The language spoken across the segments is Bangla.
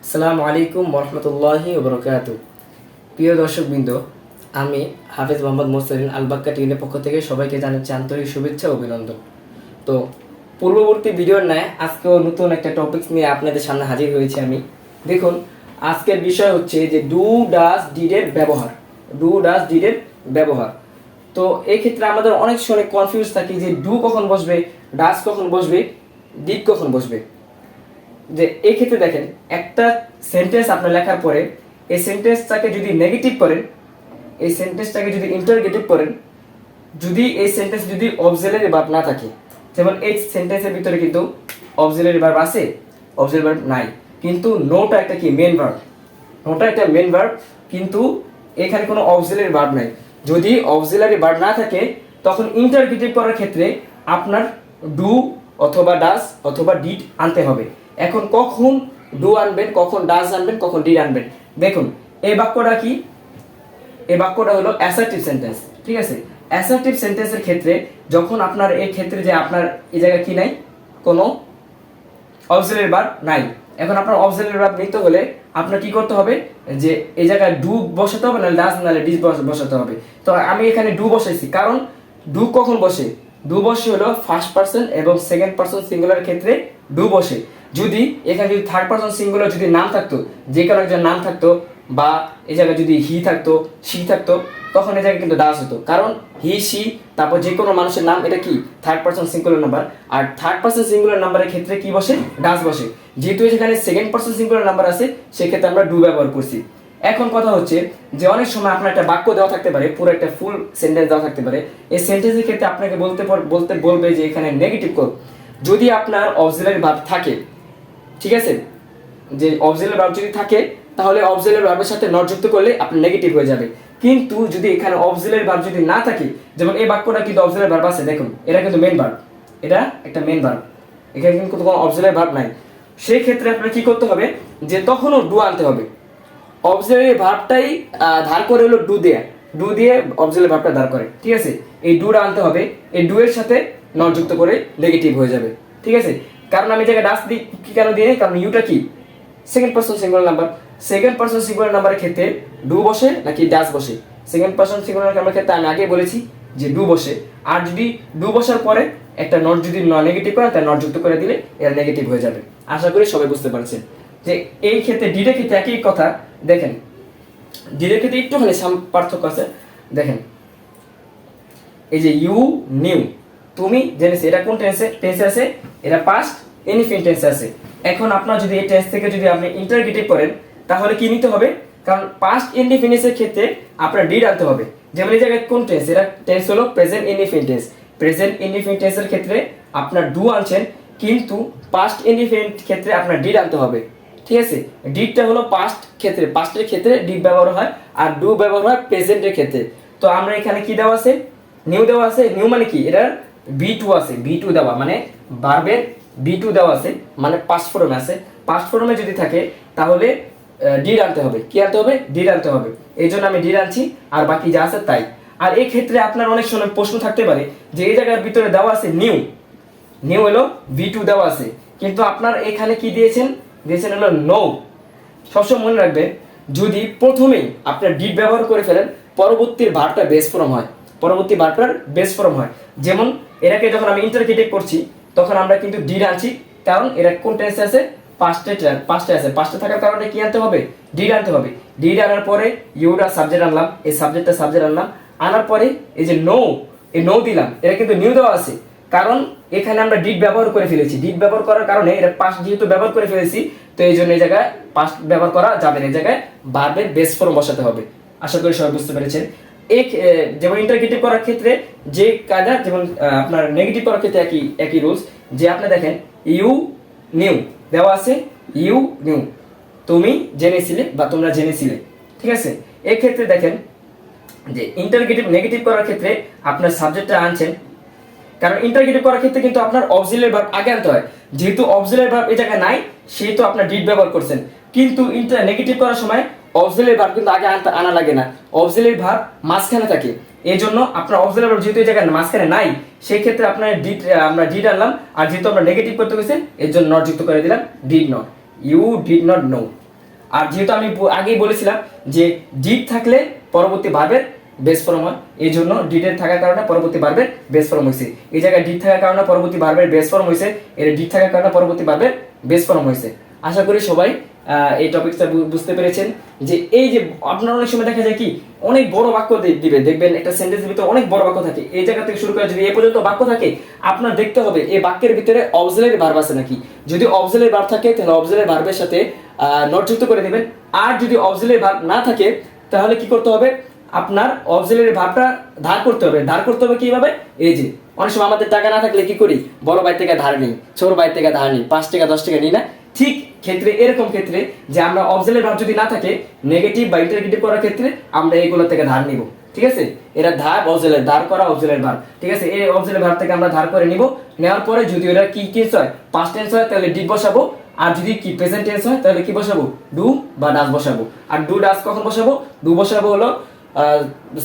আসসালামু আলাইকুম ওরহমতুল্লাহি ওবরাকাতু। প্রিয় দর্শকবৃন্দ, আমি হাফেজ মোহাম্মদ মোস্তারিন আলবাক্কা টিমের পক্ষ থেকে সবাইকে জানাচ্ছি আন্তরিক শুভেচ্ছা ও অভিনন্দন। তো পূর্ববর্তী ভিডিওর ন্যায় আজকেও নতুন একটা টপিকস নিয়ে আপনাদের সামনে হাজির হয়েছি আমি। দেখুন, আজকের বিষয় হচ্ছে যে ডু ডাজ ডিডের ব্যবহার। ডু ডাজ ডিডের ব্যবহার। তো এই ক্ষেত্রে আমাদের অনেক সময় কনফিউজ থাকি যে ডু কখন বসবে, ডাজ কখন বসবে, ডিড কখন বসবে। যে এই ক্ষেত্রে দেখেন, একটা সেন্টেন্স আপনি লেখার পরে এই সেন্টেন্সটাকে যদি নেগেটিভ করেন, এই সেন্টেন্সটাকে যদি ইন্টারগেটিভ করেন, যদি এই সেন্টেন্স যদি অক্সিলারি ভার্ব না থাকে, যেমন এই সেন্টেন্সের ভিতরে কিন্তু অক্সিলারি ভার্ব আছে, অক্সিলারি ভার্ব নাই, কিন্তু নোটা একটা কি মেন ভার্ব, নোটা একটা মেন ভার্ব, কিন্তু এখানে কোনো অক্সিলারি ভার্ব নাই। যদি অক্সিলারি ভার্ব না থাকে তখন ইন্টারগেটিভ করার ক্ষেত্রে আপনার ডু অথবা ডাজ অথবা ডিড আনতে হবে। এখন কখন ডু আনবেন, কখন ডাজ আনবেন, কখন ডিড আনবেন, দেখুন এই বাক্যটা কি, এই বাক্যটা হলো অ্যাসার্টিভ সেন্টেন্স। ঠিক আছে, অ্যাসার্টিভ সেন্টেন্সের ক্ষেত্রে যখন আপনার এই ক্ষেত্রে যে আপনার এই জায়গায় কি নাই, কোনো অক্সিলারি ভার্ব নাই, এখন আপনার অক্সিলারি ভার্ব নিতে হলে আপনার কি করতে হবে, যে এই জায়গায় ডু বসাতে হবে, নাহলে ডাজ, নাহলে ডিড বসাতে হবে। তো আমি এখানে ডু বসাইছি, কারণ ডু কখন বসে, ডু বসে হলো ফার্স্ট পারসন এবং সেকেন্ড পারসন সিঙ্গুলার ক্ষেত্রে ডু বসে। যদি এখানে যদি থার্ড পারসন সিঙ্গুলার যদি নাম থাকতো, যে কোনো একজন নাম থাকতো, বা এই জায়গায় যদি হি থাকতো, সি থাকতো, তখন এই জায়গায় কিন্তু ডাজ হতো, কারণ হি সি তারপর যে কোনো মানুষের নাম, এটা কি থার্ড পারসন সিঙ্গুলার নাম্বার। আর থার্ড পারসন সিঙ্গুলার নাম্বারের ক্ষেত্রে কি বসে, ডাজ বসে। যেহেতু এখানে সেকেন্ড পারসন সিঙ্গুলার নাম্বার আছে, সেক্ষেত্রে আমরা ডু ব্যবহার করছি। এখন কথা হচ্ছে যে অনেক সময় আপনার একটা বাক্য দেওয়া থাকতে পারে, পুরো একটা ফুল সেন্টেন্স দেওয়া থাকতে পারে, এই সেন্টেন্সের ক্ষেত্রে আপনাকে বলবে যে এখানে নেগেটিভ কোড। যদি আপনার অক্সিলারি ভার্ব থাকে, ঠিক আছে, যে অক্সিলারি ভার্ব যদি থাকে, তাহলে অক্সিলারি ভার্বের সাথে নট যুক্ত করলে আপনার নেগেটিভ হয়ে যাবে। কিন্তু যদি এখানে অক্সিলারি ভার্ব যদি না থাকে, যেমন এই বাক্যটা কিন্তু অক্সিলারি ভার্ব আছে, দেখুন এটা কিন্তু মেন ভার্ব, এটা একটা মেন ভার্ব, এখানে কিন্তু কোনো অক্সিলারি ভার্ব নাই, সেই ক্ষেত্রে আপনার কি করতে হবে, যে তখনও ডু আনতে হবে। অক্সিলারি ভার্বটাই ধার করে হলো ডু দিয়ে, ডু দিয়ে অক্সিলারি ভার্বটা ধার করে, ঠিক আছে, এই ডুটা আনতে হবে, এই ডু এর সাথে নট যুক্ত করে নেগেটিভ হয়ে যাবে। ঠিক আছে, কারণ আমি জায়গায় ডাস দিই কি কেন দিয়ে, কারণ ইউটা কি second person singular number, second person singular নাম্বারের ক্ষেত্রে ডু বসে নাকি ডাস বসে। সেকেন্ড পারসন সিঙ্গুলার নাম্বারের ক্ষেত্রে আমি আগে বলেছি যে ডু বসে, আর যদি ডু বসার পরে একটা নট যদি নেগেটিভ করে, তাহলে নট যুক্ত করে দিলে এর নেগেটিভ হয়ে যাবে। আশা করি সবাই বুঝতে পারছেন যে এই ক্ষেত্রে ডিডের ক্ষেত্রে একই কথা। দেখেন ডিডের ক্ষেত্রে একটুখানি পার্থক্য আছে। দেখেন এই যে ইউ নিউ, তুমি জেনেছি, এটা কোন টেন্সে আছে, এটা পাস্ট ইনডিফিনিট টেন্সে আছে। এখন আপনার যদি এই টেন্স থেকে যদি আপনি ইন্টারগেটিভ করেন, তাহলে কি নিতে হবে, কারণ পাস্ট ইনডিফিনিটের ক্ষেত্রে আপনার ডিড আনতে হবে। যেমন এই জায়গায় কোন টেন্স, এটা টেন্স হলো present indefinite tense. Present indefinite টেন্সের ক্ষেত্রে আপনার ডু আনছেন, কিন্তু পাস্ট ইনডিফিনিট ক্ষেত্রে আপনার ডিড আনতে হবে। ঠিক আছে, ডিডটা হলো পাস্ট ক্ষেত্রে, পাস্টের ক্ষেত্রে ডিড ব্যবহার হয়, আর ডু ব্যবহার হয় প্রেজেন্টের ক্ষেত্রে। তো আমরা এখানে কি দেওয়া আছে, নিউ দেওয়া আছে। নিউ মানে কি, এটার বি2 আছে, বি2 দেওয়া মানে ভার্বের বি2 দেওয়া আছে, মানে পাস্ট ফর্মে আছে। পাস্ট ফর্মে যদি থাকে তাহলে ডিড আনতে হবে, কি আনতে হবে, ডিড আনতে হবে। এই জন্য আমি ডিড আনছি, আর বাকি যা আছে তাই। আর এই ক্ষেত্রে আপনার অনেক সময় প্রশ্ন থাকতে পারে যে এই জায়গার ভিতরে দেওয়া আছে নিউ, নিউ হলো বি2 দেওয়া আছে, কিন্তু আপনার এখানে কি দিয়েছেন হলো নো। সবসময় মনে রাখবেন, যদি প্রথমেই আপনার ডিড ব্যবহার করে ফেলেন, পরবর্তীর ভার্বটা বেস ফর্ম হয়, পরবর্তী ভার্বটার বেস ফর্ম হয়। যেমন এটাকে যখন আমি ইন্টারগেটিভ করছি, তখন আমরা কিন্তু ডিড আনছি, কারণ এরা কোন টেন্সে আছে, পাস্টে আছে। পাস্টে থাকার কারণে কি আনতে হবে, ডিড আনতে হবে। ডিড আনার পরে ইউটা সাবজেক্ট আনলাম, এই সাবজেক্ট আনলাম, আনার পরে এই যে নো, এই নো দিলাম, এটা কিন্তু নিউ দেওয়া আছে, কারণ এখানে আমরা ডিড ব্যবহার করে ফেলেছি। ডিড ব্যবহার করার কারণে এটা পাস্ট যেহেতু ব্যবহার করে ফেলেছি, তো এই জন্য এই জায়গায় পাস্ট ব্যবহার করা যাবে না, এই জায়গায় ভার্বের বেস ফর্ম বসাতে হবে। আশা করি সবাই বুঝতে পেরেছেন। যেমন ইন্টারগেটিভ করার ক্ষেত্রে যে কায়দা, যেমন আপনার নেগেটিভ করার ক্ষেত্রে একই রুলস, যে আপনি দেখেন ইউ নিউ দেওয়া আছে, ইউ নিউ তুমি জেনেছিলে বা তোমরা জেনেছিলে। ঠিক আছে, এই ক্ষেত্রে দেখেন যে ইন্টারগেটিভ নেগেটিভ করার ক্ষেত্রে আপনার সাবজেক্টটা আনছেন, কারণ ইন্টারগেটিভ করার ক্ষেত্রে কিন্তু আপনার অক্সিলারি ভার্ব আগে আনতে হয়। যেহেতু অক্সিলারি ভার্ব এই জায়গায় নাই, সেহেতু আপনার ডিড ব্যবহার করছেন। কিন্তু নেগেটিভ করার সময় অক্সিলারি ভার্ব কিন্তু আগে আনা লাগে না, অক্সিলারি ভার্ব মাঝখানে থাকে। এই জন্য আপনার অক্সিলারি ভার্ব যেহেতু এই জায়গায় মাঝখানে নাই, সেই ক্ষেত্রে আপনার আমরা ডিড আনলাম, আর যেহেতু আমরা নেগেটিভ করতে গেছি, এর জন্য নট যুক্ত করে দিলাম, did not, you did not know. আর যেহেতু আমি আগেই বলেছিলাম যে ডিড থাকলে পরবর্তী ভার্বের বেস ফর্ম হয়, এই জন্য ডিডের থাকার কারণে পরবর্তী ভার্বের বেস ফর্ম হয়েছে। এই জায়গায় ডিড থাকার কারণে পরবর্তী ভার্বের বেস ফর্ম হয়েছে, এর ডিড থাকার কারণে পরবর্তী ভার্বের বেস ফর্ম হয়েছে। আশা করি সবাই এই টপিকটা বুঝতে পেরেছেন। যে এই যে আপনার অনেক সময় দেখা যায় কি অনেক বড় বাক্য দিবে, দেখবেন একটা সেন্টেন্সের ভিতরে অনেক বড় বাক্য থাকে, এই জায়গা থেকে শুরু করে যদি এ পর্যন্ত বাক্য থাকে, আপনার দেখতে হবে এই বাক্যের ভিতরে অক্সিলারি ভার্ব আছে নাকি। যদি অক্সিলারি ভার্ব থাকে তাহলে অক্সিলারি ভার্বের সাথে নট যুক্ত করে দিবেন। আর যদি অক্সিলারি ভার্ব না থাকে তাহলে কি করতে হবে, আপনার অক্সিলারি ভার্বটা ধার করতে হবে। ধার করতে হবে কিভাবে, এই যে অনেক সময় আমাদের টাকা না থাকলে কি করি, বড় ভাই থেকে ধার নিই, ছোট ভাই থেকে ধার নিই, 5 টাকা 10 টাকা নিই না। ঠিক ক্ষেত্রে এরকম ক্ষেত্রে যে আমরা অক্সিলারি ভার্ব যদি না থাকে, নেগেটিভ বা ইন্টারগেটিভ করার ক্ষেত্রে আমরা এইগুলো থেকে ধার নিব। ঠিক আছে, এরা ধার অক্সিলারি, ধার করা অক্সিলারি ভার্ব। ঠিক আছে, এই অক্সিলারি ভার্ব থেকে আমরা ধার করে নিব। নেওয়ার পরে যদি ওরা কি কেস হয়, পাস্ট টেন্স হয় তাহলে ডিড বসাবো, আর যদি কি প্রেজেন্ট টেন্স হয় তাহলে কি বসাবো, ডু বা ডাজ বসাবো। আর ডু ডাজ কখন বসাবো, ডু বসাবো হলো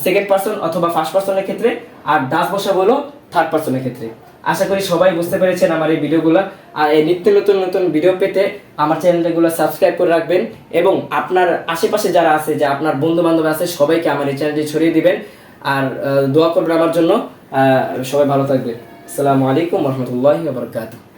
সেকেন্ড পারসন অথবা ফার্স্ট পারসনের ক্ষেত্রে, আর ডাজ বসাবো হলো থার্ড পারসনের ক্ষেত্রে। আশা করি সবাই বুঝতে পেরেছেন আমার এই ভিডিওগুলো। আর এই নিত্য নতুন নতুন ভিডিও পেতে আমার চ্যানেলগুলো সাবস্ক্রাইব করে রাখবেন, এবং আপনার আশেপাশে যারা আছে, যে আপনার বন্ধু বান্ধব আছে, সবাইকে আমার এই চ্যানেলটি ছড়িয়ে দিবেন। আর দোয়া করবেন আমার জন্য। সবাই ভালো থাকবেন। আসসালামু আলাইকুম ওয়া রাহমাতুল্লাহি ওয়া বারাকাতুহু।